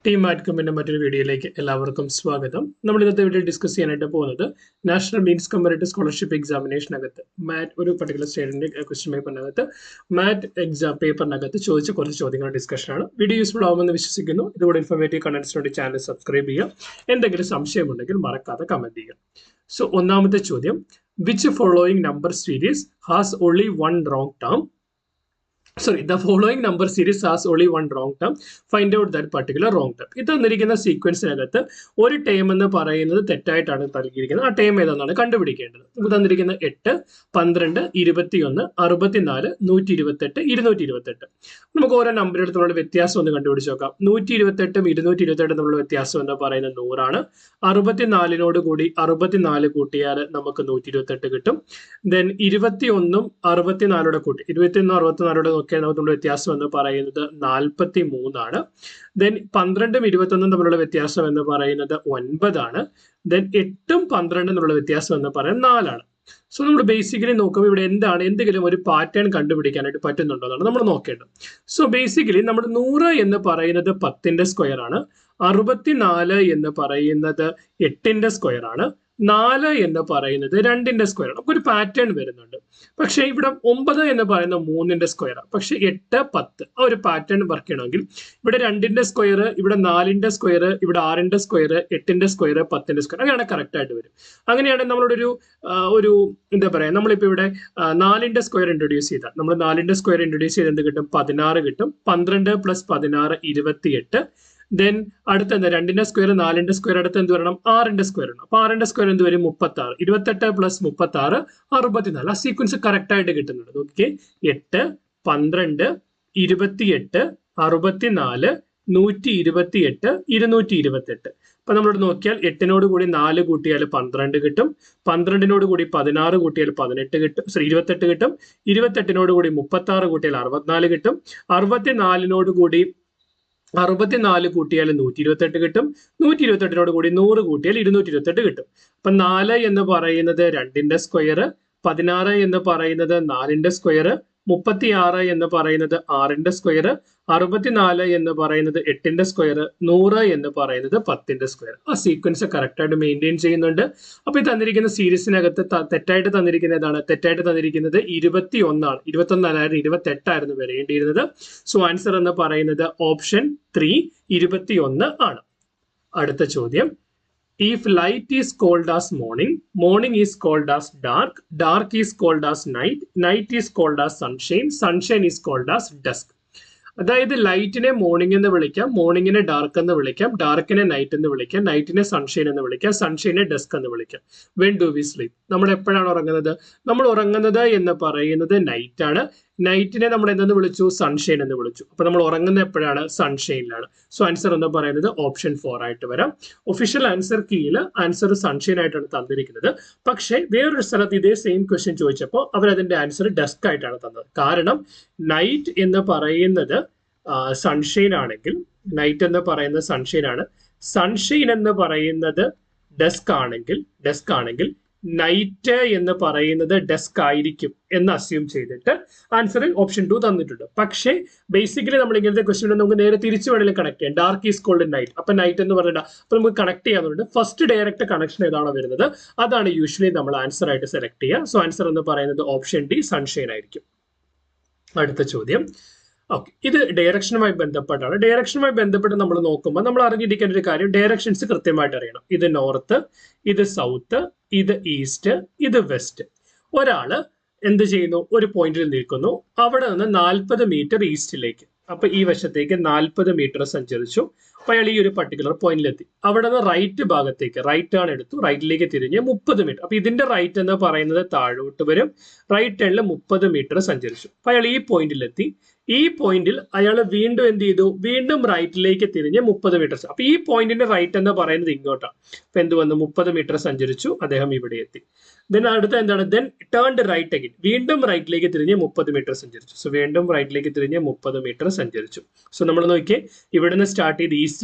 Team ആറ്റ്കമ്മിന്റെ മറ്റൊരു വീഡിയോയിലേക്ക് എല്ലാവർക്കും സ്വാഗതം. നമ്മൾ ഇന്നത്തെ വീഡിയോ ഡിസ്കസ് ചെയ്യാനായിട്ട് പോകുന്നത് നാഷണൽ മീൻസ് കമ്പാരറ്റീവ് സ്കോളർഷിപ്പ് എക്സാമിനേഷനകത്ത് മാറ്റ് ഒരു പർട്ടിക്കുലർ സ്റ്റേറ്റിന്റെ ക്വസ്റ്റ്യൻ പേപ്പറിനകത്ത് മാറ്റ് എക്സാം പേപ്പറിനകത്ത് ചോദിച്ച കുറച്ച് ചോദ്യങ്ങളുടെ ഡിസ്കഷനാണ്. വീഡിയോ യൂസ്ഫുൾ ആവുമെന്ന് വിശ്വസിക്കുന്നു. ഇതുകൂടെ ഇൻഫോർമേറ്റീവ് കണ്ടന്റ്സിന് വേണ്ടി ചാനൽ സബ്സ്ക്രൈബ് ചെയ്യുക. എന്തെങ്കിലും സംശയമുണ്ടെങ്കിൽ മറക്കാതെ കമന്റ് ചെയ്യുക. സോ ഒന്നാമത്തെ ചോദ്യം, which following number series has only one wrong term? The following number series has only one wrong term. Find out that particular wrong term. ഇത് തന്നിരിക്കുന്ന സീക്വൻസിനകത്ത് ഒരു ടേം എന്ന് പറയുന്നത് തെറ്റായിട്ടാണ് നൽകിയിരിക്കുന്നത്. ആ ടേം ഏതാണെന്നാണ് കണ്ടുപിടിക്കേണ്ടത്. നമുക്ക് തന്നിരിക്കുന്ന 8, 12, 21, 64, 128, 228. നമുക്ക് ഓരോ നമ്പർ എടുത്തുള്ള വ്യത്യാസം ഒന്ന് കണ്ടുപിടിച്ച് നോക്കാം. 128ഉം 228 തമ്മിലുള്ള വ്യത്യാസം എന്ന് പറയുന്നത് 100 ആണ്. 64നോട് കൂടി 64 കൂട്ടിയാൽ നമുക്ക് 128 കിട്ടും. ദെൻ 21ഉം 64 കൂട്ടി 21 64 നമുക്കുള്ള വ്യത്യാസം എന്ന് പറയുന്നത് 43 ആണ്. ദെൻ 12ഉം 21ഉം തമ്മിലുള്ള വ്യത്യാസം എന്ന് പറയുന്നത് 9 ആണ്. ദെൻ 8ഉം 12ഉം തമ്മിലുള്ള വ്യത്യാസം എന്ന് പറയുന്നത് 4 ആണ്. സോ നമ്മൾ ബേസിക്കലി നോക്കുമ്പോൾ ഇവിടെ എന്തെങ്കിലും ഒരു പാറ്റേൺ കണ്ടുപിടിക്കാനായിട്ട് പറ്റുന്നുണ്ടോ എന്നാണ് നമ്മൾ നോക്കേണ്ടത്. സോ ബേസിക്കലി നമ്മൾ 100 എന്ന് പറയുന്നത് 10ന്റെ സ്ക്വയർ ആണ്. 64 എന്ന് പറയുന്നത് 8ന്റെ സ്ക്വയർ ആണ്. 4 എന്ന് പറയുന്നത് 2ന്റെ സ്ക്വയർ ആണ്. ഒരു പാറ്റേൺ വരുന്നുണ്ട്. പക്ഷെ ഇവിടെ 9 എന്ന് പറയുന്ന 3ന്റെ സ്ക്വയർ ആണ്. പക്ഷെ 8, 10 ആ ഒരു പാറ്റേൺ വർക്ക് ചെയ്യണമെങ്കിൽ ഇവിടെ 2ന്റെ സ്ക്വയർ, ഇവിടെ 4ന്റെ സ്ക്വയർ, ഇവിടെ 6ന്റെ സ്ക്വയർ, 8ന്റെ സ്ക്വയർ, 10ന്റെ സ്ക്വയർ, അങ്ങനെയാണ് കറക്റ്റ് ആയിട്ട് വരും. അങ്ങനെയാണെങ്കിൽ നമ്മളോട് ഒരു എന്താ പറയാ, നമ്മളിപ്പോ ഇവിടെ 4ന്റെ സ്ക്വയർ ഇൻട്രൊഡ്യൂസ് ചെയ്താൽ നമ്മൾ 4ന്റെ സ്ക്വയർ ഇൻട്രൊഡ്യൂസ് ചെയ്ത് എന്ത് കിട്ടും? 16 കിട്ടും. 12 + 16 28. ദെൻ അടുത്ത 2ന്റെ സ്ക്വയർ, 4ന്റെ സ്ക്വയർ, അടുത്ത് എന്ത് വരണം? 6ന്റെ സ്ക്വയർ ആണ്. അപ്പൊ 6ന്റെ സ്ക്വയർ എന്ത് വരും? 36. 28 + 36 64. ആ സീക്വൻസ് കറക്റ്റ് ആയിട്ട് കിട്ടുന്നുണ്ട്. നോക്കിക്കേ, 8, 12, 28, 64, 128, 228. അപ്പൊ നമ്മളോട് നോക്കിയാൽ 8നോട് കൂടി 4 കൂട്ടിയാൽ 12 കിട്ടും. 12നോട് കൂടി 16 കൂട്ടിയാൽ 18 കിട്ടും. 28 കിട്ടും. 28നോട് കൂടി 36 കൂട്ടിയാൽ 64 കിട്ടും. 64നോട് കൂടി 64 കൂട്ടിയാൽ 128 കിട്ടും. 128നോട് കൂടി 100 കൂട്ടിയാൽ 228 കിട്ടും. അപ്പൊ 4 എന്ന് പറയുന്നത് 2ന്റെ സ്ക്വയർ, 16 എന്ന് പറയുന്നത് 4ന്റെ സ്ക്വയർ, 36 എന്ന് പറയുന്നത് 6ന്റെ സ്ക്വയർ, 64 എന്ന് പറയുന്നത് 8ന്റെ സ്ക്വയർ, 100 എന്ന് പറയുന്നത് 10ന്റെ സ്ക്വയർ. ആ സീക്വൻസ് കറക്റ്റ് ആയിട്ട് മെയിൻറ്റെയിൻ ചെയ്യുന്നുണ്ട്. അപ്പൊ ഈ തന്നിരിക്കുന്ന സീരീസിനകത്ത് തെറ്റായിട്ട് തന്നിരിക്കുന്നത് ഏതാണ്? തെറ്റായിട്ട് തന്നിരിക്കുന്നത് 21 ആണ്. 21 അല്ലായിരുന്നു, 28 ആയിരുന്നു വരേണ്ടിയിരുന്നത്. സോ ആൻസർ എന്ന് പറയുന്നത് ഓപ്ഷൻ 3 21 ആണ്. അടുത്ത ചോദ്യം, if light is called as morning, morning is called as dark, dark is called as night, night is called as sunshine, sunshine is called as dusk. അതായത് ലൈറ്റിനെ മോർണിംഗ് എന്ന് വിളിക്കാം, മോർണിംഗിനെ ഡാർക്ക് എന്ന് വിളിക്കാം, ഡാർക്കിനെ നൈറ്റ് എന്ന് വിളിക്കാം, നൈറ്റിനെ സൺഷൈൻ എന്ന് വിളിക്കാം, സൺഷൈനെ ഡസ്ക് എന്ന് വിളിക്കാം. When do we sleep? നമ്മൾ എപ്പോഴാണ് ഉറങ്ങുന്നത്? നമ്മൾ ഉറങ്ങുന്നത് എന്ന് പറയുന്നത് നൈറ്റ് ആണ്. നൈറ്റിനെ നമ്മൾ എന്തെന്ന് വിളിച്ചു? സൺഷൈൻ എന്ന് വിളിച്ചു. അപ്പൊ നമ്മൾ ഉറങ്ങുന്നത് എപ്പോഴാണ്? സൺഷൈനിലാണ്. സോ ആൻസർ എന്ന് പറയുന്നത് ഓപ്ഷൻ 4 ആയിട്ട് വരാം. ഒഫീഷ്യൽ ആൻസർ കീയിൽ ആൻസർ സൺഷൈൻ ആയിട്ടാണ് തന്നിരിക്കുന്നത്. പക്ഷേ വേറൊരു സ്ഥലത്ത് ഇതേ സെയിം ക്വസ്റ്റ്യൻ ചോദിച്ചപ്പോൾ അവർ അതിന്റെ ആൻസർ ഡസ്ക് ആയിട്ടാണ് തന്നത്. കാരണം നൈറ്റ് എന്ന് പറയുന്നത് സൺഷൈൻ ആണെങ്കിൽ, നൈറ്റ് എന്ന് പറയുന്നത് സൺഷൈൻ ആണ്. സൺഷൈൻ എന്ന് പറയുന്നത് ഡസ്ക് ആണെങ്കിൽ നൈറ്റ് എന്ന് പറയുന്നത് ഡസ്ക് ആയിരിക്കും എന്ന് അസ്യൂം ചെയ്തിട്ട് ആൻസറിൽ ഓപ്ഷൻ 2 തന്നിട്ടുണ്ട്. പക്ഷേ ബേസിക്കലി നമ്മൾ ഇങ്ങനത്തെ ക്വസ്റ്റ്യൻ നമുക്ക് നേരെ തിരിച്ചു വേണമെങ്കിൽ കണക്ട് ചെയ്യാം. ഡാർക്ക് ഈസ് കോൾഡ് നൈറ്റ്, അപ്പൊ നൈറ്റ് എന്ന് പറഞ്ഞിട്ട് അപ്പൊ നമുക്ക് കണക്ട് ചെയ്യാന്നുണ്ട്. ഫസ്റ്റ് ഡയറക്റ്റ് കണക്ഷൻ ഏതാണോ വരുന്നത് അതാണ് യൂഷ്വലി നമ്മൾ ആൻസർ ആയിട്ട് സെലക്ട് ചെയ്യുക. സോ ആൻസർ എന്ന് പറയുന്നത് ഓപ്ഷൻ ഡി സൺഷൈൻ ആയിരിക്കും. അടുത്ത ചോദ്യം, ഓക്കെ, ഇത് ഡയറക്ഷനുമായി ബന്ധപ്പെട്ടാണ്. ഡയറക്ഷനുമായി ബന്ധപ്പെട്ട് നമ്മൾ നോക്കുമ്പോൾ നമ്മൾ അറിഞ്ഞിരിക്കേണ്ട ഒരു കാര്യം, ഡയറക്ഷൻസ് കൃത്യമായിട്ട് അറിയണം. ഇത് നോർത്ത്, ഇത് സൗത്ത്, ഇത് ഈസ്റ്റ്, ഇത് വെസ്റ്റ്. ഒരാള് എന്ത് ചെയ്യുന്നു? ഒരു പോയിന്റിൽ നിൽക്കുന്നു. അവിടെ നിന്ന് 40 മീറ്റർ ഈസ്റ്റിലേക്ക്, അപ്പൊ ഈ വശത്തേക്ക് 40 മീറ്റർ സഞ്ചരിച്ചു. അപ്പൊ അയാൾ ഈ ഒരു പർട്ടിക്കുലർ പോയിന്റിലെത്തി. അവിടെ നിന്ന് റൈറ്റ് ഭാഗത്തേക്ക്, റൈറ്റ് ടേൺ എടുത്തു, റൈറ്റിലേക്ക് തിരിഞ്ഞ് 30 മീറ്റർ. അപ്പൊ ഇതിന്റെ റൈറ്റ് എന്ന് പറയുന്നത് താഴോട്ട് വരും. റൈറ്റ് ടേണിൽ 30 മീറ്റർ സഞ്ചരിച്ചു. അപ്പൊ അയാൾ ഈ പോയിന്റിലെത്തി. ഈ പോയിന്റിൽ അയാൾ വീണ്ടും എന്ത് ചെയ്തു? വീണ്ടും റൈറ്റിലേക്ക് തിരിഞ്ഞ് 30 മീറ്റർ. അപ്പൊ ഈ പോയിന്റിന്റെ റൈറ്റ് എന്ന് പറയുന്നത് ഇങ്ങോട്ടാണ്. അപ്പൊ എന്ത് വന്നു? 30 മീറ്റർ സഞ്ചരിച്ചു, അദ്ദേഹം ഇവിടെ എത്തി. ദെൻ അടുത്ത എന്താണ്? ദെൻ ടേൺഡ് റൈറ്റ് അഗൈൻ, വീണ്ടും റൈറ്റിലേക്ക് തിരിഞ്ഞ് 30 മീറ്റർ സഞ്ചരിച്ചു. സോ വീണ്ടും റൈറ്റിലേക്ക് തിരിഞ്ഞ് 30 മീറ്റർ സഞ്ചരിച്ചു. സോ നമ്മൾ നോക്കിയേ, ഇവിടുന്ന് സ്റ്റാർട്ട് ചെയ്ത്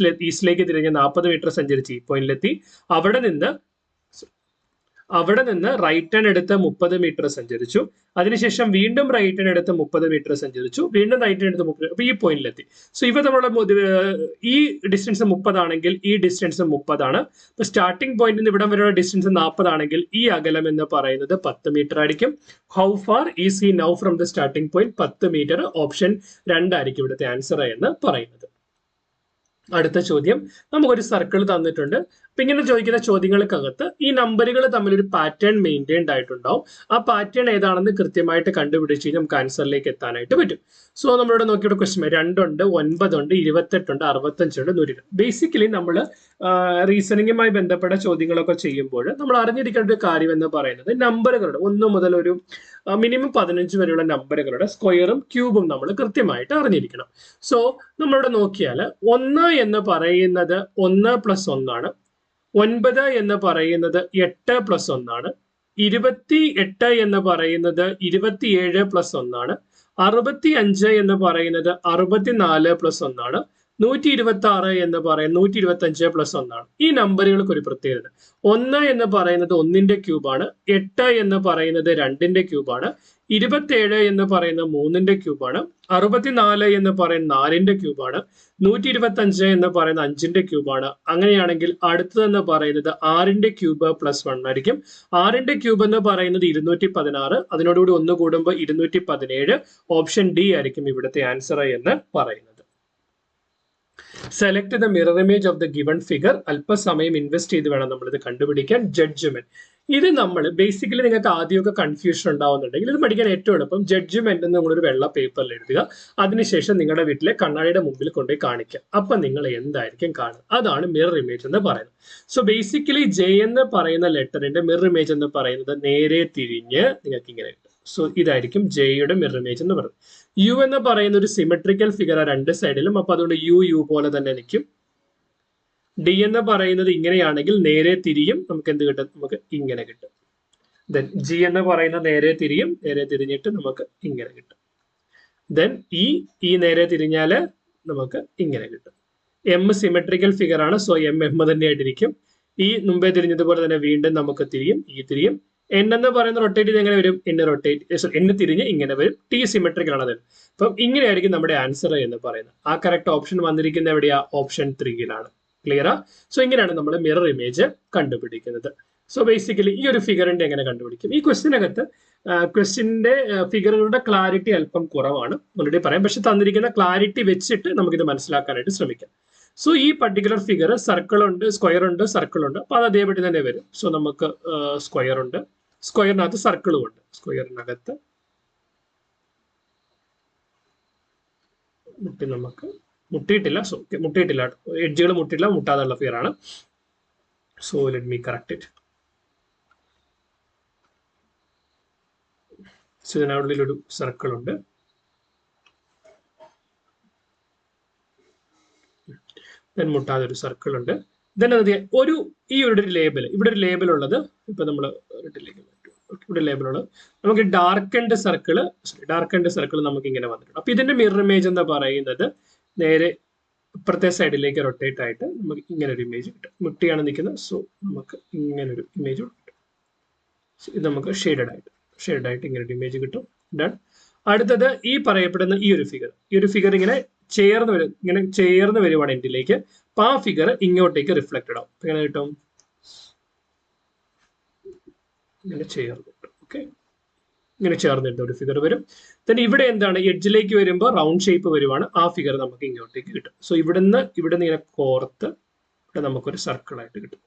ഈസ്റ്റിലേക്ക് തിരിഞ്ഞ് 40 മീറ്റർ സഞ്ചരിച്ച് ഈ പോയിന്റിലെത്തി. അവിടെ നിന്ന് അവിടെ നിന്ന് റൈറ്റ് ടേൺ എടുത്ത് 30 മീറ്റർ സഞ്ചരിച്ചു. അതിനുശേഷം വീണ്ടും റൈറ്റ് ടേൺ എടുത്ത് 30 മീറ്റർ സഞ്ചരിച്ചു, വീണ്ടും റൈറ്റ് ടേൺ എടുത്ത് 30. അപ്പൊ ഈ പോയിന്റിലെത്തി. സോ ഇവ നമ്മുടെ ഈ ഡിസ്റ്റൻസ് 30 ആണെങ്കിൽ ഈ ഡിസ്റ്റൻസ് 30 ആണ്. ഇപ്പൊ സ്റ്റാർട്ടിംഗ് പോയിന്റിൽ നിന്ന് ഇവിടം വരെയുള്ള ഡിസ്റ്റൻസ് 40 ആണെങ്കിൽ ഈ അകലം എന്ന് പറയുന്നത് 10 മീറ്റർ ആയിരിക്കും. How far is he now from the starting point? 10 meter. Option 2 ആയിരിക്കും ഇവിടുത്തെ ആൻസർ എന്ന് പറയുന്നത്. അടുത്ത ചോദ്യം, നമുക്കൊരു സർക്കിൾ തന്നിട്ടുണ്ട്. അപ്പൊ ഇങ്ങനെ ചോദിക്കുന്ന ചോദ്യങ്ങൾക്കകത്ത് ഈ നമ്പറുകൾ തമ്മിൽ ഒരു പാറ്റേൺ മെയിൻറ്റൈൻഡ് ആയിട്ടുണ്ടാവും. ആ പാറ്റേൺ ഏതാണെന്ന് കൃത്യമായിട്ട് കണ്ടുപിടിച്ച് കഴിഞ്ഞാൽ നമുക്ക് ആൻസറിലേക്ക് എത്താനായിട്ട് പറ്റും. സോ നമ്മളിവിടെ നോക്കിയുടെ ക്വസ്റ്റ്യൻ 2 ഉണ്ട്, 9 ഉണ്ട്, 28 ഉണ്ട്, 65 ഉണ്ട്, 100. ബേസിക്കലി നമ്മൾ റീസണിങ്ങുമായി ബന്ധപ്പെട്ട ചോദ്യങ്ങളൊക്കെ ചെയ്യുമ്പോൾ നമ്മൾ അറിഞ്ഞിരിക്കേണ്ട ഒരു കാര്യം എന്ന് പറയുന്നത് നമ്പറുകളുടെ 1 മുതൽ ഒരു മിനിമം 15 വരെയുള്ള നമ്പറുകളുടെ സ്ക്വയറും ക്യൂബും നമ്മൾ കൃത്യമായിട്ട് അറിഞ്ഞിരിക്കണം. സോ നമ്മളിവിടെ നോക്കിയാൽ 1 എന്ന് പറയുന്നത് 1 + 1 ആണ്. 9 എന്ന് പറയുന്നത് 8 + 1 ആണ്. 28 എന്ന് പറയുന്നത് 27 + 1 ആണ്. 65 എന്ന് പറയുന്നത് 64 + 1 ആണ്. 126 എന്ന് പറയുന്നത് 125 + 1 ആണ്. ഈ നമ്പറുകൾക്ക് ഒരു പ്രത്യേകത. 1 എന്ന് പറയുന്നത് 1ന്റെ ക്യൂബാണ്. 8 എന്ന് പറയുന്നത് 2ന്റെ ക്യൂബാണ്. 27 എന്ന് പറയുന്നത് 3ന്റെ ക്യൂബാണ്. 64 എന്ന് പറയുന്നത് 4ന്റെ ക്യൂബാണ്. 125 എന്ന് പറയുന്നത് 5ന്റെ ക്യൂബാണ്. അങ്ങനെയാണെങ്കിൽ അടുത്തതെന്ന് പറയുന്നത് 6ന്റെ ക്യൂബ് + 1 ആയിരിക്കും. 6ന്റെ ക്യൂബ് എന്ന് പറയുന്നത് 216. അതിനോടുകൂടി 1 കൂടുമ്പോൾ 217. ഓപ്ഷൻ ഡി ആയിരിക്കും ഇവിടുത്തെ ആൻസർ എന്ന് പറയുന്നത്. Select the mirror image of the given figure. അല്പസമയം ഇൻവെസ്റ്റ് ചെയ്ത് വേണം നമ്മൾ ഇത് കണ്ടുപിടിക്കാൻ. ജഡ്ജ്മെന്റ്, ഇത് നമ്മൾ ബേസിക്കലി നിങ്ങൾക്ക് ആദ്യമൊക്കെ കൺഫ്യൂഷൻ ഉണ്ടാവുന്നുണ്ടെങ്കിൽ ഇത് പഠിക്കാൻ ഏറ്റവും എളുപ്പം ജഡ്ജ്മെന്റ് എന്ന് നിങ്ങളൊരു വെള്ള പേപ്പറിൽ എഴുതുക. അതിനുശേഷം നിങ്ങളുടെ വീട്ടിലെ കണ്ണാടിയുടെ മുമ്പിൽ കൊണ്ടുപോയി കാണിക്കുക. അപ്പൊ നിങ്ങൾ എന്തായിരിക്കും കാണുക? അതാണ് മിറർ ഇമേജ് എന്ന് പറയുന്നത്. സോ ബേസിക്കലി ജെ എന്ന് പറയുന്ന ലെറ്ററിന്റെ മിറർ ഇമേജ് എന്ന് പറയുന്നത് നേരെ തിരിഞ്ഞ് നിങ്ങൾക്ക് ഇങ്ങനെ കിട്ടും. സോ ഇതായിരിക്കും ജെയുടെ മിറർ ഇമേജ് എന്ന് പറയുന്നത്. യു എന്ന് പറയുന്ന ഒരു സിമെട്രിക്കൽ ഫിഗർ ആ രണ്ട് സൈഡിലും. അപ്പൊ അതുകൊണ്ട് യു പോലെ തന്നെ നിൽക്കും. ഡി എന്ന് പറയുന്നത് ഇങ്ങനെയാണെങ്കിൽ നേരെ തിരിയും. നമുക്ക് എന്ത് കിട്ടും? നമുക്ക് ഇങ്ങനെ കിട്ടും. ദെൻ ജി എന്ന് പറയുന്നത് നേരെ തിരിയും. നേരെ തിരിഞ്ഞിട്ട് നമുക്ക് ഇങ്ങനെ കിട്ടും. ദെൻ ഈ നേരെ തിരിഞ്ഞാല് നമുക്ക് ഇങ്ങനെ കിട്ടും. എം സിമെട്രിക്കൽ ഫിഗർ ആണ്. സോ എം തന്നെയായിട്ടിരിക്കും. ഈ മുമ്പേ തിരിഞ്ഞതുപോലെ തന്നെ വീണ്ടും നമുക്ക് തിരിയും. തിരിയും. എൻ എന്ന് പറയുന്ന റൊട്ടേറ്റ് ചെയ്ത് എങ്ങനെ വരും? എൻ തിരിഞ്ഞ് ഇങ്ങനെ വരും. ടി സിമെട്രിക്കൽ ആണ്. അപ്പം ഇങ്ങനെയായിരിക്കും നമ്മുടെ ആൻസർ എന്ന് പറയുന്നത്. ആ കറക്റ്റ് ഓപ്ഷൻ വന്നിരിക്കുന്നത് എവിടെയാ? ഓപ്ഷൻ 3-ലാണ്. ക്ലിയറാ? സോ ഇങ്ങനെയാണ് നമ്മൾ മിറർ ഇമേജ് കണ്ടുപിടിക്കുന്നത്. സോ ബേസിക്കലി ഈ ഒരു ഫിഗറിന്റെ എങ്ങനെ കണ്ടുപിടിക്കും? ഈ ക്വസ്റ്റിനകത്ത് ക്വസ്റ്റിന്റെ ഫിഗറുകളുടെ ക്ലാരിറ്റി അല്പം കുറവാണ്, ഓൾറെഡി പറയാം. പക്ഷെ തന്നിരിക്കുന്ന ക്ലാരിറ്റി വെച്ചിട്ട് നമുക്കിത് മനസ്സിലാക്കാനായിട്ട് ശ്രമിക്കാം. സോ ഈ പർട്ടിക്കുലർ ഫിഗർ സർക്കിൾ ഉണ്ട്, സ്ക്വയർ ഉണ്ട്, സർക്കിൾ ഉണ്ട്. അപ്പൊ അത് അതേപടി തന്നെ വരും. സോ നമുക്ക് സ്ക്വയർ ഉണ്ട്, സ്ക്വയറിനകത്ത് സർക്കിളും ഉണ്ട്. സ്ക്വയറിനകത്ത് നമുക്ക് മുട്ടിയിട്ടില്ല. സോ മുട്ടിയിട്ടില്ല, എഡ്ജുകൾ മുട്ടിയിട്ടില്ല, മുട്ടാതുള്ള ഫിഗർ ആണ്. So let me correct it. So ഇതിനുള്ളിൽ ഒരു സർക്കിൾ ഉണ്ട്. ദെൻ മുട്ടാതെ ഒരു സർക്കിൾ ഉണ്ട്. ദെൻ ഈ ഒരു ലേബൽ, ഇവിടെ ഒരു ലേബൽ ഉള്ളത് ഇപ്പൊ നമ്മൾ ഇവിടെ ലേബൽ ഉള്ളത് നമുക്ക് ഡാർക്കൻഡ് സർക്കിൾ നമുക്ക് ഇങ്ങനെ വന്നിട്ടുണ്ട്. അപ്പൊ ഇതിന്റെ മിറർ ഇമേജ് എന്ന് പറയുന്നത് നേരെ ഇപ്പുറത്തെ സൈഡിലേക്ക് റൊട്ടേറ്റ് ആയിട്ട് നമുക്ക് ഇങ്ങനെ ഒരു ഇമേജ് കിട്ടും. മുട്ടിയാണ് നിൽക്കുന്നത്. സോ നമുക്ക് ഇങ്ങനെ ഒരു ഇമേജ് കിട്ടും. ഇത് നമുക്ക് ഷെയ്ഡഡ് ആയിട്ട് ഇങ്ങനെ ഒരു ഇമേജ് കിട്ടും. ഡൺ. അടുത്തത് ഈ പറയപ്പെടുന്ന ഈ ഒരു ഫിഗർ ഇങ്ങനെ ചേർന്ന് വരുവാണ് എൻഡിലേക്ക്. അപ്പൊ ആ ഫിഗർ ഇങ്ങോട്ടേക്ക് റിഫ്ലക്റ്റഡ് ആവും. എങ്ങനെ കിട്ടും? ഇങ്ങനെ ചേർന്ന് കിട്ടും. ഓക്കെ, ഇങ്ങനെ ചേർന്നിട്ട് ഒരു ഫിഗർ വരും. then ഇവിടെ എന്താണ്? എഡ്ജിലേക്ക് വരുമ്പോൾ റൗണ്ട് ഷേപ്പ് വരുവാണ്. ആ ഫിഗർ നമുക്ക് ഇങ്ങോട്ടേക്ക് കിട്ടും. സോ ഇവിടുന്ന് ഇങ്ങനെ കോർത്ത് ഇവിടെ നമുക്കൊരു സർക്കിൾ ആയിട്ട് കിട്ടും.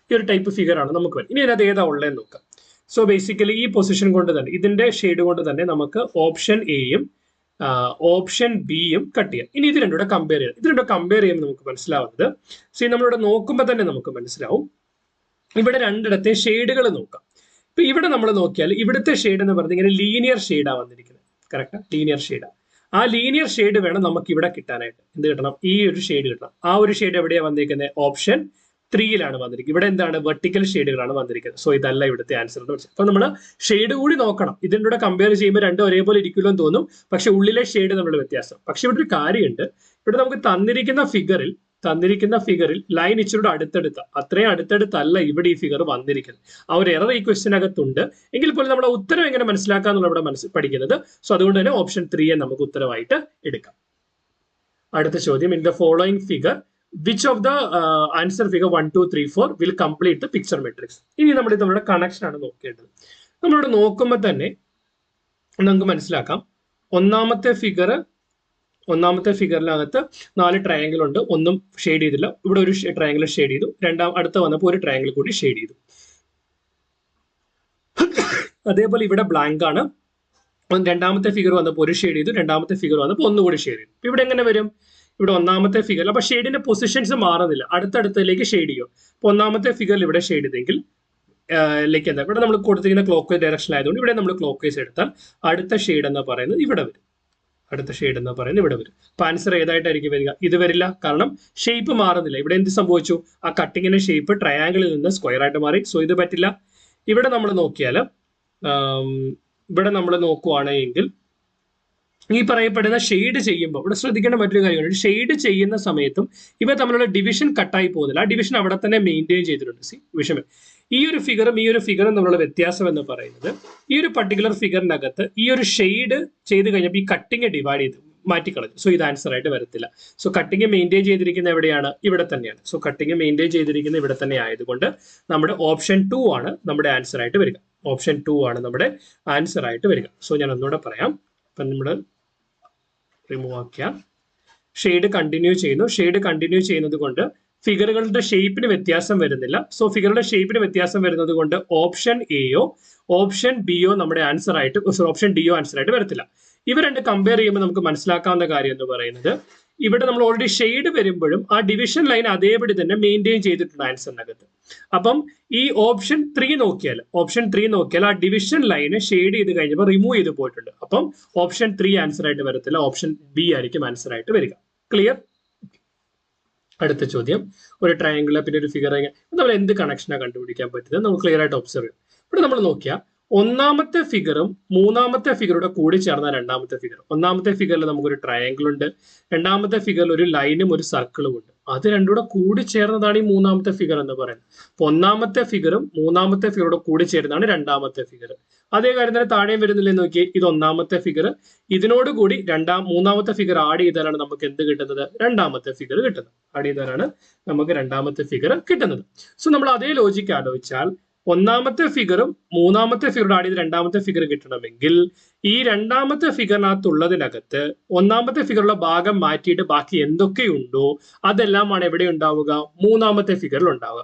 ഈ ഒരു ടൈപ്പ് ഫിഗർ ആണ് നമുക്ക് വരും. ഇനി അതിനകത്ത് ഏതാ ഉള്ളതെന്ന് നോക്കാം. സോ ബേസിക്കലി ഈ പൊസിഷൻ കൊണ്ട് തന്നെ, ഇതിന്റെ ഷെയ്ഡ് കൊണ്ട് തന്നെ നമുക്ക് ഓപ്ഷൻ എയും ഓപ്ഷൻ ബിയും കട്ട് ചെയ്യാം. ഇനി ഇത് രണ്ടുകൂടെ കമ്പയർ ചെയ്യുമ്പോൾ നമുക്ക് മനസ്സിലാവുന്നത്, നമ്മളിവിടെ നോക്കുമ്പോൾ തന്നെ നമുക്ക് മനസ്സിലാവും. ഇവിടെ രണ്ടിടത്തെ ഷെയ്ഡുകൾ നോക്കാം. ഇപ്പൊ ഇവിടെ നമ്മൾ നോക്കിയാൽ ഇവിടുത്തെ ഷെയ്ഡ് എന്ന് പറഞ്ഞാൽ ഇങ്ങനെ ലീനിയർ ഷെയ്ഡാ വന്നിരിക്കുന്നത്. കറക്റ്റാ? ലീനിയർ ഷെയ്ഡാ. ആ ലീനിയർ ഷെയ്ഡ് വേണം നമുക്ക് ഇവിടെ കിട്ടാനായിട്ട്. എന്ത് കിട്ടണം? ഈ ഒരു ഷെയ്ഡ് കിട്ടണം. ആ ഒരു ഷെയ്ഡ് എവിടെയാണ് വന്നിരിക്കുന്നത്? ഓപ്ഷൻ 3-ലാണ് വന്നിരിക്കുന്നത്. ഇവിടെ എന്താണ്? വെർട്ടിക്കൽ ഷെയ്ഡുകളാണ് വന്നിരിക്കുന്നത്. സോ ഇതല്ല ഇവിടുത്തെ ആൻസർ എന്ന് വെച്ചാൽ. അപ്പൊ നമ്മൾ ഷെയ്ഡ് കൂടി നോക്കണം. ഇതിൻ്റെ കൂടെ കമ്പയർ ചെയ്യുമ്പോൾ രണ്ടും ഒരേപോലെ ഇരിക്കുമല്ലോ എന്ന് തോന്നും. പക്ഷെ ഉള്ളിലെ ഷെയ്ഡ് നമ്മൾ വ്യത്യാസം. പക്ഷെ ഇവിടെ ഒരു കാര്യമുണ്ട്. ഇവിടെ നമുക്ക് തന്നിരിക്കുന്ന ഫിഗറിൽ തന്നിരിക്കുന്ന ഫിഗറിൽ ലൈൻ ഇച്ചിരി അടുത്തടുത്ത അത്രയും അടുത്തടുത്തല്ല ഇവിടെ ഈ ഫിഗർ വന്നിരിക്കുന്നത്. ആ ഒരു എറർ ഈ ക്വസ്റ്റിനകത്തുണ്ട്. എങ്കിൽ പോലും നമ്മുടെ ഉത്തരം എങ്ങനെ മനസ്സിലാക്കാന്നുള്ള ഇവിടെ പഠിക്കുന്നത്. സോ അതുകൊണ്ട് തന്നെ ഓപ്ഷൻ 3 നമുക്ക് ഉത്തരവായിട്ട് എടുക്കാം. അടുത്ത ചോദ്യം, in the following figure which of the answer figure 1, 2, 3, 4 will complete the picture matrix. ഇനി നമ്മൾ നമ്മുടെ കണക്ഷൻ ആണ് നോക്കേണ്ടത്. നമ്മളിവിടെ നോക്കുമ്പോൾ തന്നെ നമുക്ക് മനസ്സിലാക്കാം, ഒന്നാമത്തെ ഫിഗറിനകത്ത് 4 ട്രയാങ്കിൾ ഉണ്ട്. ഒന്നും ഷെയ്ഡ് ചെയ്തില്ല. ഇവിടെ ഒരു ട്രയാങ്കിൾ ഷെയ്ഡ് ചെയ്തു. അടുത്ത വന്നപ്പോൾ ഒരു ട്രയാങ്കിൾ കൂടി ഷെയ്ഡ് ചെയ്തു. അതേപോലെ ഇവിടെ ബ്ലാങ്ക് ആണ്. രണ്ടാമത്തെ ഫിഗർ വന്നപ്പോൾ ഒരു ഷെയ്ഡ് ചെയ്തു. രണ്ടാമത്തെ ഫിഗർ വന്നപ്പോൾ ഒന്നുകൂടി ഷെയ്ഡ് ചെയ്തു. ഇവിടെ എങ്ങനെ വരും? ഇവിടെ ഒന്നാമത്തെ ഫിഗറിൽ അപ്പൊ ഷെയ്ഡിന്റെ പൊസിഷൻസ് മാറുന്നില്ല, അടുത്തടുത്തേക്ക് ഷെയ്ഡ് ചെയ്യും. അപ്പൊ ഒന്നാമത്തെ ഫിഗറിൽ ഇവിടെ ഷെയ്ഡ് ചെയ്തെങ്കിൽ എന്താ ഇവിടെ നമ്മൾ കൊടുത്തിരിക്കുന്ന ക്ലോക്ക് വൈസ് ഡയറക്ഷൻ ആയതുകൊണ്ട് ഇവിടെ നമ്മൾ ക്ലോക്ക് വൈസ് എടുത്താൽ അടുത്ത ഷെയ്ഡ് എന്ന് പറയുന്നത് ഇവിടെ വരും. അടുത്ത ഷെയ്ഡ് എന്ന് പറയുന്നത് ഇവിടെ വരും. അപ്പൊ ആൻസർ ഏതായിട്ടായിരിക്കും വരിക? ഇത് വരില്ല, കാരണം ഷേപ്പ് മാറുന്നില്ല. ഇവിടെ എന്ത് സംഭവിച്ചു? ആ കട്ടിങ്ങിന്റെ ഷേപ്പ് ട്രയാങ്കിളിൽ നിന്ന് സ്ക്വയർ ആയിട്ട് മാറി. സോ ഇത് പറ്റില്ല. ഇവിടെ നമ്മൾ നോക്കുവാണെങ്കിൽ ഈ പറയപ്പെടുന്ന ഷെയ്ഡ് ചെയ്യുമ്പോൾ ഇവിടെ ശ്രദ്ധിക്കേണ്ട മറ്റൊരു കാര്യമാണ്, ഷെയ്ഡ് ചെയ്യുന്ന സമയത്തും ഇവ തമ്മിലുള്ള ഡിവിഷൻ കട്ടായി പോകുന്നില്ല. ആ ഡിവിഷൻ അവിടെ തന്നെ മെയിൻറ്റെയിൻ ചെയ്തിട്ടുണ്ട്. വിഷമം ഈ ഒരു ഫിഗറും തമ്മിലുള്ള വ്യത്യാസം എന്ന് പറയുന്നത്, ഈ ഒരു പർട്ടിക്കുലർ ഫിഗറിനകത്ത് ഈ ഒരു ഷെയ്ഡ് ചെയ്ത് കഴിഞ്ഞപ്പോൾ ഈ കട്ടിങ് ഡിവൈഡ് ചെയ്ത് മാറ്റിക്കളഞ്ഞു. സോ ഇത് ആൻസർ ആയിട്ട് വരത്തില്ല. സോ കട്ടിങ് മെയിൻറ്റെയിൻ ചെയ്തിരിക്കുന്ന എവിടെയാണ്? ഇവിടെ തന്നെയാണ്. സോ കട്ടിങ് മെയിൻറ്റെയിൻ ചെയ്തിരിക്കുന്ന ഇവിടെ തന്നെ ആയതുകൊണ്ട് നമ്മുടെ ഓപ്ഷൻ 2 ആണ് നമ്മുടെ ആൻസർ ആയിട്ട് വരിക. ഓപ്ഷൻ 2 ആണ് നമ്മുടെ ആൻസർ ആയിട്ട് വരിക. സോ ഞാൻ ഒന്നുകൂടെ പറയാം. അപ്പൊ നമ്മൾ റിമൂവ് ആക്കിയ ഷെയ്ഡ് കണ്ടിന്യൂ ചെയ്യുന്നു. ഷെയ്ഡ് കണ്ടിന്യൂ ചെയ്യുന്നത് കൊണ്ട് ഫിഗറുകളുടെ ഷേപ്പിന് വ്യത്യാസം വരുന്നില്ല. സോ ഫിഗറുടെ ഷേപ്പിന് വ്യത്യാസം വരുന്നത് കൊണ്ട് ഓപ്ഷൻ എയോ ഓപ്ഷൻ ബിയോ നമ്മുടെ ആൻസർ ആയിട്ട്, ഓപ്ഷൻ ഡിയോ ആൻസർ ആയിട്ട് വരത്തില്ല. ഇവ രണ്ട് കമ്പയർ ചെയ്യുമ്പോൾ നമുക്ക് മനസ്സിലാക്കാവുന്ന കാര്യം എന്ന് പറയുന്നത്, ഇവിടെ നമ്മൾ ഓൾറെഡി ഷെയ്ഡ് വരുമ്പോഴും ആ ഡിവിഷൻ ലൈൻ അതേപടി തന്നെ മെയിൻറ്റെയിൻ ചെയ്തിട്ടുണ്ട് ആൻസറിനകത്ത്. അപ്പം ഈ ഓപ്ഷൻ 3 നോക്കിയാൽ ആ ഡിവിഷൻ ലൈന് ഷെയ്ഡ് ചെയ്ത് കഴിഞ്ഞപ്പോൾ റിമൂവ് ചെയ്ത് പോയിട്ടുണ്ട്. അപ്പം ഓപ്ഷൻ 3 ആൻസർ ആയിട്ട് വരത്തില്ല, ഓപ്ഷൻ ബി ആയിരിക്കും ആൻസർ ആയിട്ട് വരിക. ക്ലിയർ? അടുത്ത ചോദ്യം, ഒരു ട്രയാങ്കിൾ പിന്നെ ഒരു ഫിഗർ, നമ്മൾ എന്ത് കണക്ഷനാണ് കണ്ടുപിടിക്കാൻ പറ്റുന്നത് നമുക്ക് ക്ലിയർ ആയിട്ട് ഒബ്സർവ് ചെയ്യാം. ഇവിടെ നമ്മൾ നോക്കിയാൽ ഒന്നാമത്തെ ഫിഗറും മൂന്നാമത്തെ ഫിഗറുടെ കൂടി ചേർന്ന രണ്ടാമത്തെ ഫിഗർ. ഒന്നാമത്തെ ഫിഗറിൽ നമുക്കൊരു ട്രയാങ്കിൾ ഉണ്ട്, രണ്ടാമത്തെ ഫിഗറിൽ ഒരു ലൈനും ഒരു സർക്കിളും ഉണ്ട്. അത് രണ്ടുകൂടെ കൂടി ചേർന്നതാണ് ഈ മൂന്നാമത്തെ ഫിഗർ എന്ന് പറയുന്നത്. അപ്പൊ ഒന്നാമത്തെ ഫിഗറും മൂന്നാമത്തെ ഫിഗറുടെ കൂടി ചേരുന്നതാണ് രണ്ടാമത്തെ ഫിഗർ. അതേ കാര്യം തന്നെ താഴെയും വരുന്നില്ലേ നോക്കിയേ, ഇത് ഒന്നാമത്തെ ഫിഗർ, ഇതിനോട് കൂടി മൂന്നാമത്തെ ഫിഗർ ആഡ് ചെയ്താലാണ് നമുക്ക് എന്ത് കിട്ടുന്നത്? രണ്ടാമത്തെ ഫിഗർ കിട്ടുന്നത്. ആഡ് ചെയ്താലാണ് നമുക്ക് രണ്ടാമത്തെ ഫിഗർ കിട്ടുന്നത്. സോ നമ്മൾ അതേ ലോജിക്ക് ആലോചിച്ചാൽ ഒന്നാമത്തെ ഫിഗറും മൂന്നാമത്തെ ഫിഗറും ആഡ് ചെയ്ത് രണ്ടാമത്തെ ഫിഗർ കിട്ടണമെങ്കിൽ ഈ രണ്ടാമത്തെ ഫിഗറിനകത്തുള്ളതിനകത്ത് ഒന്നാമത്തെ ഫിഗറുള്ള ഭാഗം മാറ്റിയിട്ട് ബാക്കി എന്തൊക്കെയുണ്ടോ അതെല്ലാമാണ് എവിടെ ഉണ്ടാവുക? മൂന്നാമത്തെ ഫിഗറിൽ ഉണ്ടാവുക.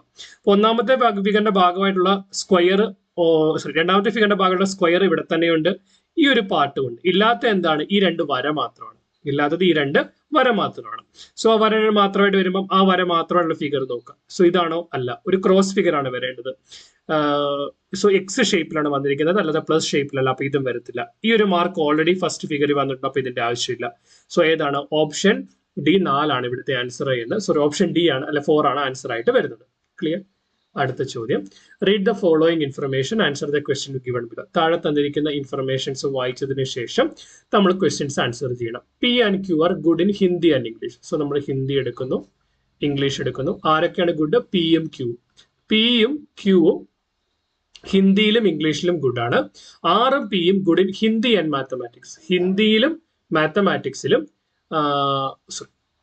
ഒന്നാമത്തെ ഫിഗറിന്റെ ഭാഗമായിട്ടുള്ള സ്ക്വയർ, രണ്ടാമത്തെ ഫിഗറിന്റെ ഭാഗമുള്ള സ്ക്വയർ ഇവിടെ തന്നെയുണ്ട്, ഈ ഒരു പാർട്ടും ഉണ്ട്. ഇല്ലാത്ത എന്താണ്? ഈ 2 വര മാത്രമാണ്. ഇല്ലാത്തത് ഈ 2 വര മാത്രമാണ്. സോ ആ വര മാത്രമായിട്ട് വരുമ്പോൾ ആ വര മാത്രമുള്ള ഫിഗർ നോക്കാം. സോ ഇതാണോ? അല്ല, ഒരു ക്രോസ് ഫിഗർ ആണ് വരേണ്ടത്. സോ എക്സ് ഷേപ്പിലാണ് വന്നിരിക്കുന്നത്, അല്ലാതെ പ്ലസ് ഷേപ്പിലല്ല. അപ്പൊ ഇതും വരത്തില്ല. ഈ ഒരു മാർക്ക് ഓൾറെഡി ഫസ്റ്റ് ഫിഗറിൽ വന്നിട്ടുണ്ട്, അപ്പൊ ഇതിന്റെ ആവശ്യമില്ല. സോ ഏതാണ്? ഓപ്ഷൻ ഡി 4 ആണ് ഇവിടുത്തെ ആൻസർ ചെയ്യുന്നത്. സോറി, ഓപ്ഷൻ ഡി ആണ്, അല്ലെ 4 ആണ് ആൻസർ ആയിട്ട് വരുന്നത്. ക്ലിയർ? അടുത്ത ചോദ്യം, read the following information, answer the question given below. താഴെ തന്നിരിക്കുന്ന ഇൻഫർമേഷൻസ് വായിച്ചതിന് ശേഷം നമ്മൾ ക്വസ്റ്റ്യൻസ് ആൻസർ ചെയ്യണം. P and Q are good in Hindi and English. So നമ്മൾ ഹിന്ദി എടുക്കുന്നു, ഇംഗ്ലീഷ് എടുക്കുന്നു. ആരൊക്കെയാണ് ഗുഡ്? പിയും ക്യൂവും ഹിന്ദിയിലും ഇംഗ്ലീഷിലും ഗുഡ് ആണ്. ആറും പിയും good in Hindi and mathematics. ഹിന്ദിയിലും മാത്തമാറ്റിക്സിലും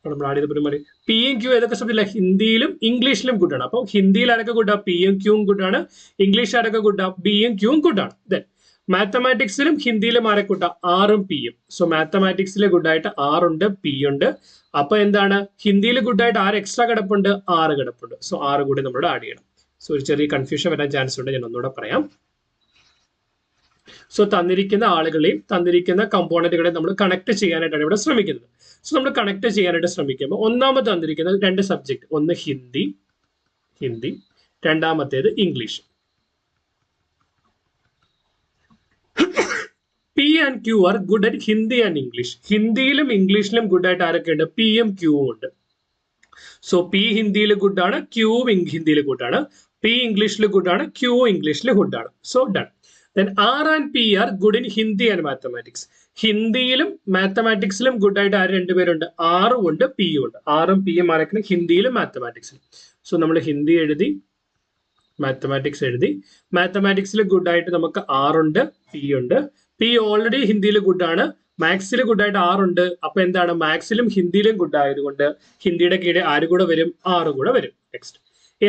നമ്മൾ ആഡ് ചെയ്ത പിയും ക്യൂ ഏതൊക്കെ സബ്ജക്റ്റില്ല? ഹിന്ദിയിലും ഇംഗ്ലീഷിലും ഗുഡ് ആണ്. അപ്പൊ ഹിന്ദിയിൽ ആരൊക്കെ ഗുഡാ? പിയും ക്യൂവും ഗുഡ് ആണ്. ഇംഗ്ലീഷ് ആരൊക്കെ ഗുഡാ? ബിയും ക്യൂവും ഗുഡ് ആണ്. ദെൻ മാത്തമാറ്റിക്സിലും ഹിന്ദിയിലും ആരെ ഗുഡാ? ആറും പിയും. സോ മാത്തമാറ്റിക്സിലെ ഗുഡായിട്ട് 6 ഉണ്ട്, പി ഉണ്ട്. അപ്പൊ എന്താണ്? ഹിന്ദിയിൽ ഗുഡായിട്ട് 6 എക്സ്ട്രാ കിടപ്പുണ്ട്, 6 കിടപ്പുണ്ട്. സോ 6 കൂടി നമ്മളോട് ആഡ് ചെയ്യണം. സോ ഒരു ചെറിയ കൺഫ്യൂഷൻ വരാൻ ചാൻസ് ഉണ്ട്, ഞാൻ ഒന്നുകൂടെ പറയാം. സോ തന്നിരിക്കുന്ന ആളുകളെയും തന്നിരിക്കുന്ന കമ്പോണന്റുകളെയും നമ്മൾ കണക്ട് ചെയ്യാനായിട്ടാണ് ഇവിടെ ശ്രമിക്കുന്നത്. സോ നമ്മൾ കണക്ട് ചെയ്യാനായിട്ട് ശ്രമിക്കുമ്പോൾ ഒന്നാമത് തന്നിരിക്കുന്ന 2 സബ്ജക്ട്, ഒന്ന് ഹിന്ദി, രണ്ടാമത്തേത് English. P and Q are good at Hindi and English. ഹിന്ദിയിലും ഇംഗ്ലീഷിലും ഗുഡ് ആയിട്ട് ആരൊക്കെയുണ്ട്? പിയും ക്യൂവും ഉണ്ട്. സോ പി ഹിന്ദിയിൽ ഗുഡ് ആണ്, ക്യൂവും ഹിന്ദിയിൽ ഗുഡ് ആണ്. പി ഇംഗ്ലീഷിൽ ഗുഡ് ആണ്, ക്യൂ ഇംഗ്ലീഷിൽ ഗുഡ് ആണ്. So done. Then R and P are good in Hindi and mathematics. ഹിന്ദിയിലും മാത്തമാറ്റിക്സിലും ഗുഡ് ആയിട്ട് ആര് രണ്ടുപേരുണ്ട്? ആറും ഉണ്ട്, പിയും ഉണ്ട്. ആറും പിയും ആരൊക്കെ? ഹിന്ദിയിലും മാത്തമാറ്റിക്സിലും. സോ നമ്മൾ ഹിന്ദി എഴുതി, മാത്തമാറ്റിക്സ് എഴുതി. മാത്തമാറ്റിക്സിൽ ഗുഡ് ആയിട്ട് നമുക്ക് ആറുണ്ട്, പി ഉണ്ട്. പി ഓൾറെഡി ഹിന്ദിയിൽ ഗുഡ് ആണ്. മാത്സിൽ ഗുഡ് ആയിട്ട് ആറുണ്ട്. അപ്പൊ എന്താണ്? മാത്സിലും ഹിന്ദിയിലും ഗുഡ് ആയതുകൊണ്ട് ഹിന്ദിയുടെ കീഴിൽ ആര് കൂടെ വരും? ആറ് കൂടെ വരും. Next,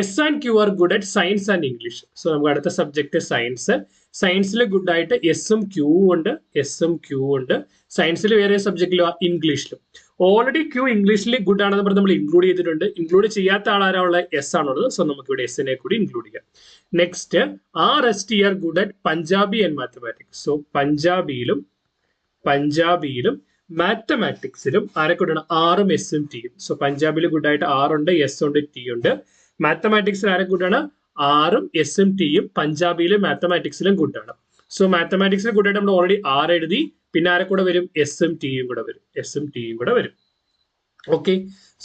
S and Q R good at science and English. So നമുക്ക് അടുത്ത സബ്ജക്ട് സയൻസ്. സയൻസിൽ ഗുഡ് ആയിട്ട് എസും ക്യൂ ഉണ്ട്, എസും ക്യൂ ഉണ്ട്. സയൻസിൽ വേറെ സബ്ജക്റ്റിലും ഇംഗ്ലീഷിലും. ഓൾറെഡി ക്യൂ ഇംഗ്ലീഷിൽ ഗുഡ് ആണെന്ന് പറഞ്ഞ് നമ്മൾ ഇൻക്ലൂഡ് ചെയ്തിട്ടുണ്ട്. ഇൻക്ലൂഡ് ചെയ്യാത്ത ആളാരാളുള്ള? എസ് ആണുള്ളത്. സോ നമുക്ക് ഇവിടെ എസിനെ കൂടി ഇൻക്ലൂഡ് ചെയ്യാം. Next, R S T are good at Punjabi and mathematics. So പഞ്ചാബിയിലും മാത്തമാറ്റിക്സിലും ആരെ കൂടാണ്? ആറും എസും ടിയും. സോ പഞ്ചാബിൽ ഗുഡ് ആയിട്ട് ആറുണ്ട്, എസ് ഉണ്ട്, ടി ഉണ്ട്. മാത്തമാറ്റിക്സിൽ ആരെ കൂടാണ്? ആറും എസും ടിയും. പഞ്ചാബിയിലും മാത്തമാറ്റിക്സിലും ഗുഡ് ആണ്. സോ മാത്തമാറ്റിക്സിൽ ഗുഡ് ആയിട്ട് നമ്മൾ ഓൾറെഡി ആറ് എഴുതി. പിന്നെ ആരെ കൂടെ വരും? എസും ടിയും കൂടെ വരും, എസും ടിയും കൂടെ വരും. ഓക്കെ,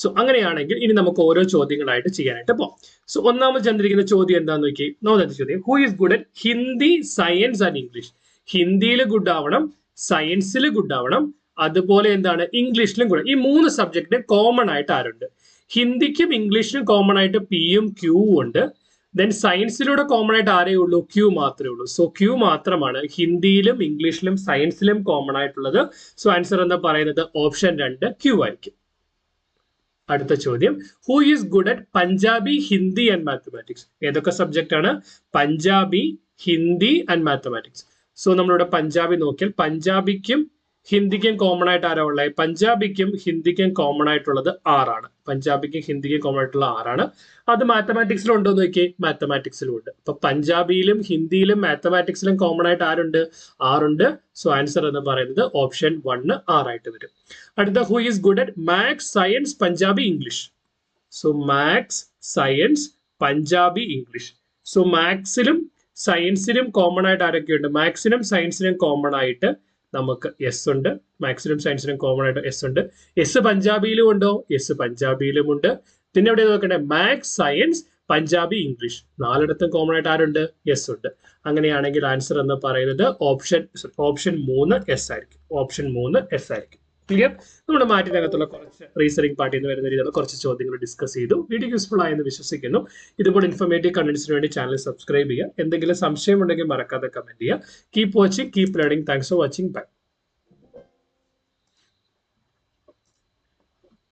സോ അങ്ങനെയാണെങ്കിൽ ഇനി നമുക്ക് ഓരോ ചോദ്യങ്ങളായിട്ട് ചെയ്യാനായിട്ട് പോകാം. സോ ഒന്നാമത് തന്നിരിക്കുന്ന ചോദ്യം എന്താന്ന് നോക്കി. ഒന്നാമത്തെ ചോദ്യം, who is good at Hindi, science and English. ഹിന്ദിയിൽ ഗുഡ് ആവണം, സയൻസിൽ ഗുഡ് ആവണം, അതുപോലെ എന്താണ്? ഇംഗ്ലീഷിലും ഗുഡ്. ഈ മൂന്ന് സബ്ജക്റ്റിന് കോമൺ ആയിട്ട് ആരുണ്ട്? ഹിന്ദിക്കും ഇംഗ്ലീഷിനും കോമൺ ആയിട്ട് പിയും ക്യൂവും ഉണ്ട്. ദെൻ സയൻസിലൂടെ കോമൺ ആയിട്ട് ആരേ ഉള്ളൂ? ക്യൂ മാത്രമേ ഉള്ളൂ. സോ ക്യൂ മാത്രമാണ് ഹിന്ദിയിലും ഇംഗ്ലീഷിലും സയൻസിലും കോമൺ ആയിട്ടുള്ളത്. സോ ആൻസർ എന്താ പറയുന്നത്? ഓപ്ഷൻ 2 ക്യൂ ആയിരിക്കും. അടുത്ത ചോദ്യം, who is good at Punjabi, Hindi and mathematics. ഏതൊക്കെ സബ്ജക്റ്റ് ആണ്? Punjabi, Hindi and mathematics. So നമ്മളിവിടെ പഞ്ചാബി നോക്കിയാൽ പഞ്ചാബിക്കും ഹിന്ദിക്കും കോമൺ ആയിട്ട് ആരാ ഉള്ളത്? പഞ്ചാബിക്കും ഹിന്ദിക്കും കോമൺ ആയിട്ടുള്ളത് ആറാണ്. പഞ്ചാബിക്കും ഹിന്ദിക്കും കോമൺ ആയിട്ടുള്ള ആറാണ്. അത് മാത്തമാറ്റിക്സിലും ഉണ്ടോ എന്ന് നോക്കിയേ. മാത്തമാറ്റിക്സിലും ഉണ്ട്. അപ്പൊ പഞ്ചാബിയിലും ഹിന്ദിയിലും മാത്തമാറ്റിക്സിലും കോമൺ ആയിട്ട് ആരുണ്ട്? ആറുണ്ട്. സോ ആൻസർ എന്ന് പറയുന്നത് ഓപ്ഷൻ 1 ആറായിട്ട് വരും. അടുത്ത, who is good at maths, science, Punjabi, English. So maths, science, Punjabi, English. So മാത്സിലും സയൻസിനും കോമൺ ആയിട്ട് ആരൊക്കെയുണ്ട്? മാത്സിനും സയൻസിനും കോമൺ ആയിട്ട് നമുക്ക് എസ് ഉണ്ട്. മാത്സിനും സയൻസിനും കോമൺ ആയിട്ട് എസ് ഉണ്ട്. എസ് പഞ്ചാബിയിലും ഉണ്ടോ? എസ് പഞ്ചാബിയിലും ഉണ്ട്. പിന്നെ എവിടെ നോക്കണ്ടേ? Maths, science, Punjabi, English. നാലിടത്തും കോമൺ ആയിട്ട് ആരുണ്ട്? എസ് ഉണ്ട്. അങ്ങനെയാണെങ്കിൽ ആൻസർ എന്ന് പറയുന്നത് ഓപ്ഷൻ 3 എസ് ആയിരിക്കും. ഓപ്ഷൻ 3 എസ് ആയിരിക്കും. ക്ലിയർ? നമ്മുടെ മാറ്റിനകത്തുള്ള കുറച്ച് റീസണിംഗ് പാർട്ടിൽ നിന്ന് വരുന്ന രീതിയിലുള്ള കുറച്ച് ചോദ്യങ്ങൾ ഡിസ്കസ് ചെയ്തു. വീഡിയോ യൂസ്ഫുൾ ആയെന്ന് വിശ്വസിക്കുന്നു. ഇതുപോലെ ഇൻഫോർമേറ്റീവ് കണ്ടന്റ്സിന് വേണ്ടി ചാനൽ സബ്സ്ക്രൈബ് ചെയ്യുക. എന്തെങ്കിലും സംശയം ഉണ്ടെങ്കിൽ മറക്കാതെ കമന്റ് ചെയ്യുക. Keep watching, keep learning. Thanks for watching. By.